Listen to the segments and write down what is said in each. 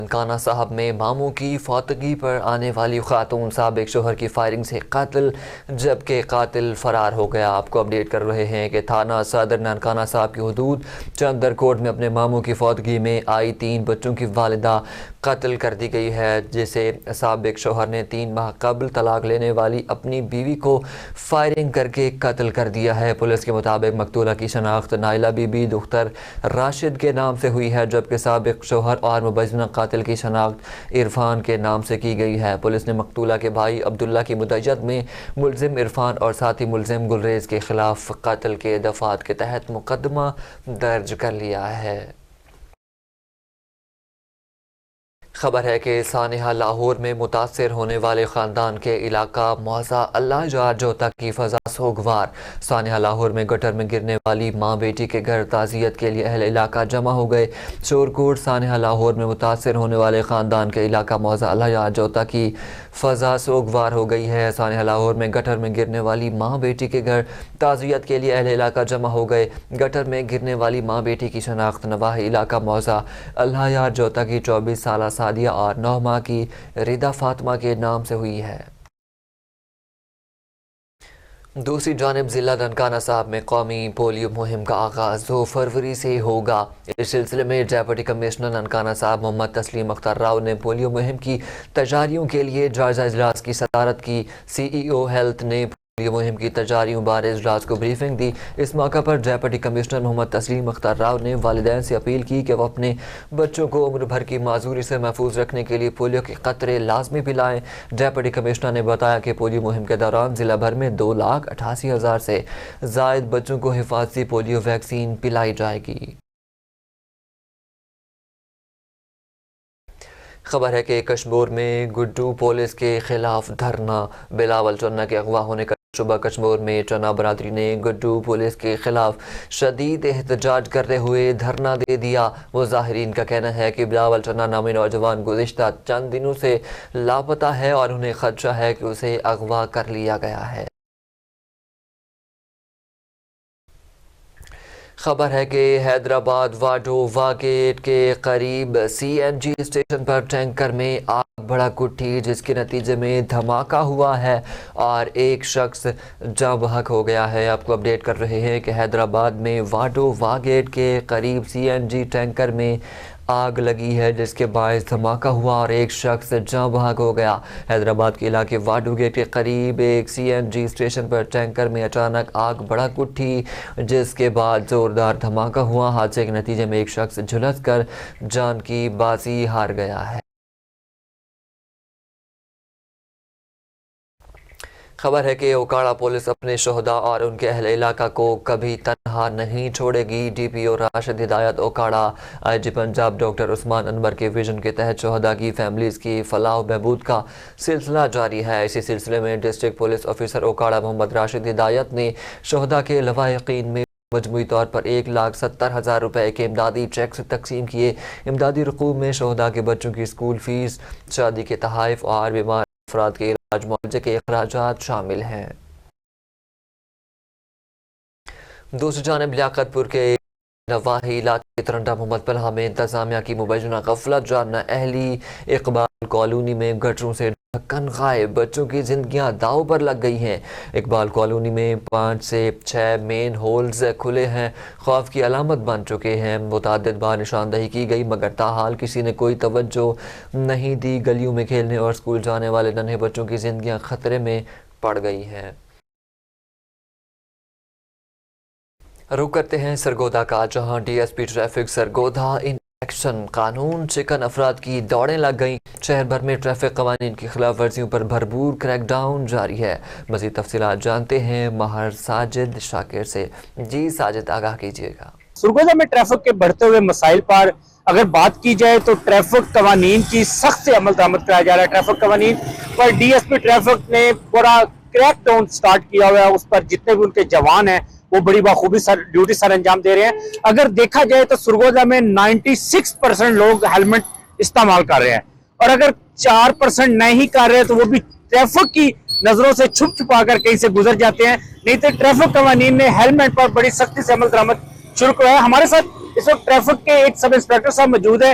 ننکانہ صاحب میں ماموں کی فوتگی پر آنے والی خاتون سابق شوہر کی فائرنگ سے قاتل جبکہ قاتل فرار ہو گیا۔ آپ کو اپڈیٹ کر رہے ہیں کہ تھانہ صدر ننکانہ صاحب کی حدود چندرکوٹ میں اپنے ماموں کی فوتگی میں آئی 3 بچوں کی والدہ قتل کر دی گئی ہے، جسے سابق شوہر نے 3 ماہ قبل طلاق لینے والی اپنی بیوی کو فائرنگ کر کے قتل کر دیا ہے۔ پولیس کے مطابق مقتولہ کی شناخت نائلہ بی بی دختر راشد کے نام سے ہوئی ہے، جبکہ سابق شوہر اور مبینہ قاتل کی شناخت عرفان کے نام سے کی گئی ہے۔ پولیس نے مقتولہ کے بھائی عبداللہ کی مدعیت میں ملزم عرفان اور ساتھی ملزم گلریز کے خلاف قتل کے دفعات کے تحت مقدمہ درج کر لیا ہے۔ خبر ہے کہ سانحہ لاہور میں متاثر ہونے والے خاندان کے علاقہ موضع اللہ جار جوتا کی فضا سوگوار۔ سانحہ لاہور میں گٹر میں گرنے والی ماں بیٹی کے گھر تعزیت کے لیے اہل علاقہ جمع ہو گئے۔ شورکوٹ سانحہ لاہور میں متاثر ہونے والے خاندان کے علاقہ موضع اللہ جار جوتا کی فضا سوگوار ہو گئی ہے۔ سانحہ لاہور میں گٹر میں گرنے والی ماں بیٹی کے گھر تعزیت کے لیے اہل علاقہ جمع ہو گئے۔ گٹر میں گرنے والی ماں بیٹی کی شناخت نواحی علاقہ موضع اللہ جار جوتا کی 24 سالہ سعدیہ اور 9 ماہ کی ردا فاطمہ کے نام سے ہوئی ہے۔ دوسری جانب ضلع ننکانہ صاحب میں قومی پولیو مہم کا آغاز 2 فروری سے ہوگا۔ اس سلسلے میں ڈپٹی کمشنر ننکانہ صاحب محمد تسلیم اختر راؤ نے پولیو مہم کی تیاریوں کے لیے جائزہ اجلاس کی صدارت کی۔ سی ای او ہیلتھ نے پولیو مہم کی تیاریوں بارے اجلاس کو بریفنگ دی۔ اس موقع پر ڈپٹی کمشنر محمد تسلیم اختر راؤ نے والدین سے اپیل کی کہ وہ اپنے بچوں کو عمر بھر کی معذوری سے محفوظ رکھنے کے لیے پولیو کے قطرے لازمی پلائیں۔ ڈپٹی کمشنر نے بتایا کہ پولیو مہم کے دوران ضلع بھر میں 2,88,000 سے زائد بچوں کو حفاظتی پولیو ویکسین پلائی جائے گی۔ خبر ہے کہ کشمور میں گڈو پولیس کے خلاف دھرنا۔ بلاول چنا کے اغوا ہونے کا شبہ کشمور میں چنا برادری نے گڈو پولیس کے خلاف شدید احتجاج کرتے ہوئے دھرنا دے دیا۔ مظاہرین کا کہنا ہے کہ بلاول چنا نامی نوجوان گزشتہ چند دنوں سے لاپتہ ہے اور انہیں خدشہ ہے کہ اسے اغوا کر لیا گیا ہے۔ خبر ہے کہ حیدرآباد واڈو واگیٹ کے قریب سی این جی اسٹیشن پر ٹینکر میں آگ بھڑک اٹھی، جس کے نتیجے میں دھماکہ ہوا ہے اور ایک شخص جاں بحق ہو گیا ہے۔ آپ کو اپڈیٹ کر رہے ہیں کہ حیدرآباد میں واڈو واگیٹ کے قریب سی این جی ٹینکر میں آگ لگی ہے، جس کے باعث دھماکہ ہوا اور ایک شخص جاں بحق ہو گیا۔ حیدرآباد کے علاقے واڈو گیٹ کے قریب ایک سی این جی اسٹیشن پر ٹینکر میں اچانک آگ بھڑک اٹھی، جس کے بعد زوردار دھماکہ ہوا۔ حادثے کے نتیجے میں ایک شخص جھلس کر جان کی بازی ہار گیا ہے۔ خبر ہے کہ اوکاڑا پولیس اپنے شہداء اور ان کے اہل علاقہ کو کبھی تنہا نہیں چھوڑے گی۔ ڈی پی او راشد ہدایت اوکاڑا آئی جی پنجاب ڈاکٹر عثمان انور کے ویژن کے تحت شہداء کی فیملیز کی فلاح و بہبود کا سلسلہ جاری ہے۔ اسی سلسلے میں ڈسٹرکٹ پولیس آفیسر اوکاڑا محمد راشد ہدایت نے شہداء کے لواحقین میں مجموعی طور پر 1,70,000 روپے کے امدادی چیکس تقسیم کیے۔ امدادی رقوم میں شہداء کے بچوں کی اسکول فیس، شادی کے تحائف اور بیمار افراد کے علاج معالجے کے اخراجات شامل ہیں۔ دوسری جانب لیاقت پور کے نواحی علاقے ترنڈا محمد پلہ میں انتظامیہ کی مبینہ غفلت جاننا اہلی اقبال کالونی میں گٹروں سے ڈھکن غائب، بچوں کی زندگیاں داؤ پر لگ گئی ہیں۔ اقبال کالونی میں 5 سے 6 مین ہولز کھلے ہیں، خوف کی علامت بن چکے ہیں۔ متعدد بار نشاندہی کی گئی مگر تاحال کسی نے کوئی توجہ نہیں دی۔ گلیوں میں کھیلنے اور اسکول جانے والے ننھے بچوں کی زندگیاں خطرے میں پڑ گئی ہیں۔ رخ کرتے ہیں سرگودا کا، جہاں D S P traffic Sargodha in action قانون شکن افراد کی دوڑیں لگ گئیں۔ شہر بھر میں ٹریفک قوانین کی خلاف ورزیوں پر بھرپور کریک ڈاؤن جاری ہے۔ مزید تفصیلات جانتے ہیں ماہر ساجد شاکر سے۔ جی ساجد، آگاہ کیجیے گا۔ سرگودا میں ٹریفک کے بڑھتے ہوئے مسائل پر اگر بات کی جائے تو ٹریفک قوانین کی سخت سے عمل درآمد کرایا جا رہا ہے۔ ٹریفک قوانین پر ڈی ایس پی ٹریفک نے پورا کریک ڈاؤن سٹارٹ کیا ہوا ہے۔ اس پر جتنے بھی ان کے جوان ہیں وہ بڑی بخوبی ڈیوٹی سر انجام دے رہے ہیں۔ اگر دیکھا جائے تو سرگودا میں 96% لوگ ہیلمٹ استعمال کر رہے ہیں، اور اگر 4% نہیں کر رہے تو وہ بھی ٹریفک کی نظروں سے چھپ چھپا کر کہیں سے گزر جاتے ہیں۔ نہیں تو ٹریفک قوانین نے ہیلمٹ پر بڑی سختی سے عمل درآمد شروع کیا ہے۔ ہمارے ساتھ اس وقت ٹریفک کے ایک سب انسپیکٹر صاحب موجود ہے۔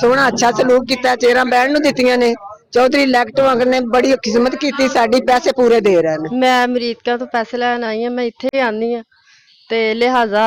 ਸੋਹਣਾ ਅੱਛਾ ਸਲੂਕ ਕੀਤਾ, ਚੇਅਰਾਂ ਬਹਿਣ ਨੂੰ ਦਿੱਤੀਆਂ ਨੇ। ਚੌਧਰੀ ਇਲੈਕਟੋ ਅਗਰ ਨੇ ਬੜੀ ਖਿਦਮਤ ਕੀਤੀ, ਸਾਡੀ ਪੈਸੇ ਪੂਰੇ ਦੇ ਰਹੇ ਨੇ। ਮੈਂ ਅਮਰੀਕਾ ਤੋਂ ਪੈਸੇ ਲੈਣ ਆਈ ਹਾਂ, ਮੈਂ ਇੱਥੇ ਹੀ ਆਨੀ ਆ ਤੇ ਲਿਹਾਜ਼ਾ